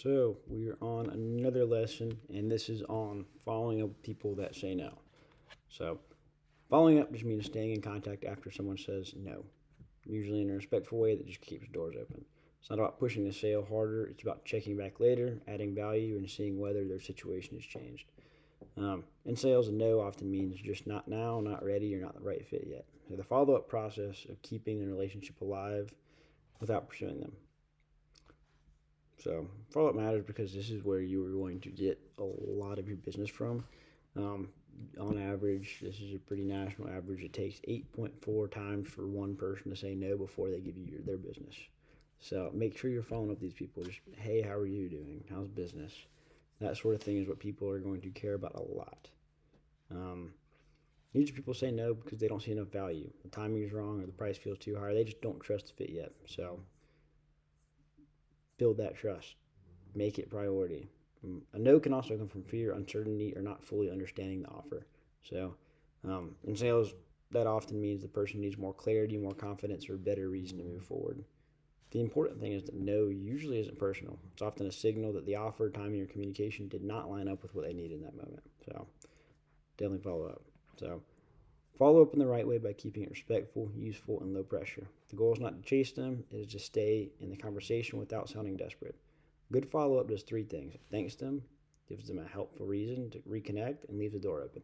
So we are on another lesson, and this is on following up with people that say no. So following up just means staying in contact after someone says no, usually in a respectful way that just keeps doors open. It's not about pushing the sale harder. It's about checking back later, adding value, and seeing whether their situation has changed. In sales, a no often means just not now, not ready, or not the right fit yet. So the follow-up process of keeping the relationship alive without pursuing them. So follow-up matters because this is where you are going to get a lot of your business from. Um, on average, this is a pretty national average. It takes 8.4 times for one person to say no before they give you their business. So make sure you're following up these people. Just, hey, how are you doing? How's business? That sort of thing is what people are going to care about a lot. Usually people say no because they don't see enough value. The timing is wrong or the price feels too high. They just don't trust the fit yet. So build that trust. Make it priority. A no can also come from fear, uncertainty, or not fully understanding the offer. So, in sales, that often means the person needs more clarity, more confidence, or a better reason to move forward. The important thing is that no usually isn't personal. It's often a signal that the offer, timing, or communication did not line up with what they needed in that moment. So, definitely follow up. So, follow up in the right way by keeping it respectful, useful, and low pressure. The goal is not to chase them, it is to stay in the conversation without sounding desperate. Good follow up does three things: it thanks them, gives them a helpful reason to reconnect, and leaves the door open.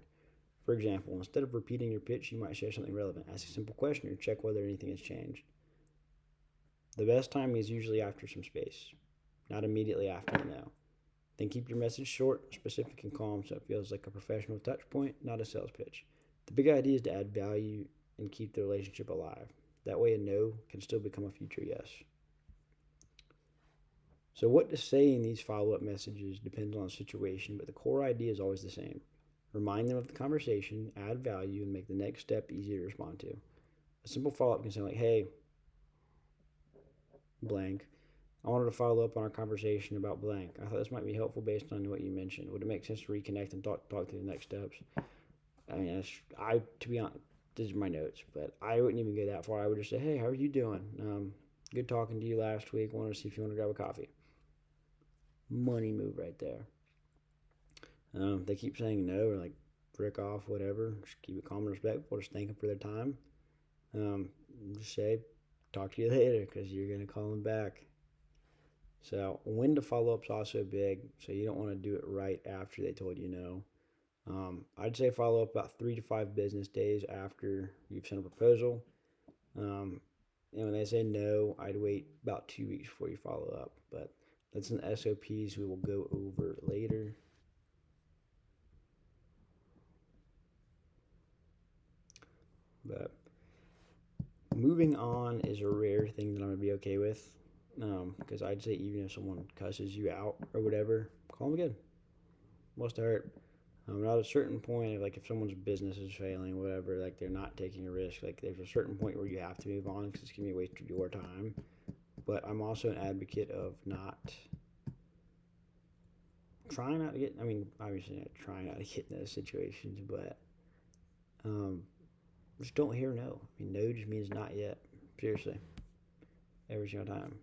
For example, instead of repeating your pitch, you might share something relevant. Ask a simple question or check whether anything has changed. The best time is usually after some space, not immediately after the no. Then keep your message short, specific, and calm so it feels like a professional touch point, not a sales pitch. The big idea is to add value and keep the relationship alive. That way, a no can still become a future yes. So, what to say in these follow up messages depends on the situation, but the core idea is always the same. Remind them of the conversation, add value, and make the next step easy to respond to. A simple follow up can say, like, hey, blank, I wanted to follow up on our conversation about blank. I thought this might be helpful based on what you mentioned. Would it make sense to reconnect and talk through the next steps? I mean, to be honest, this is my notes, but I wouldn't even go that far. I would just say, hey, how are you doing? Good talking to you last week. Wanted to see if you want to grab a coffee. Money move right there. They keep saying no or like frick off, whatever. Just keep it calm and respectful. Just thank them for their time. Um, just say, talk to you later because you're going to call them back. So when to follow up is also big. So you don't want to do it right after they told you no. I'd say follow up about 3 to 5 business days after you've sent a proposal. And when they say no, I'd wait about 2 weeks before you follow up. But that's an SOPs we will go over later. But moving on is a rare thing that I'm going to be okay with. Because I'd say even if someone cusses you out or whatever, call them again. Must hurt. At a certain point, like if someone's business is failing, whatever, like they're not taking a risk, like there's a certain point where you have to move on because it's going to be a waste of your time. But I'm also an advocate of trying not to get, I mean, obviously not trying not to get in those situations, but um, just don't hear no. I mean, no just means not yet. Seriously. Every single time.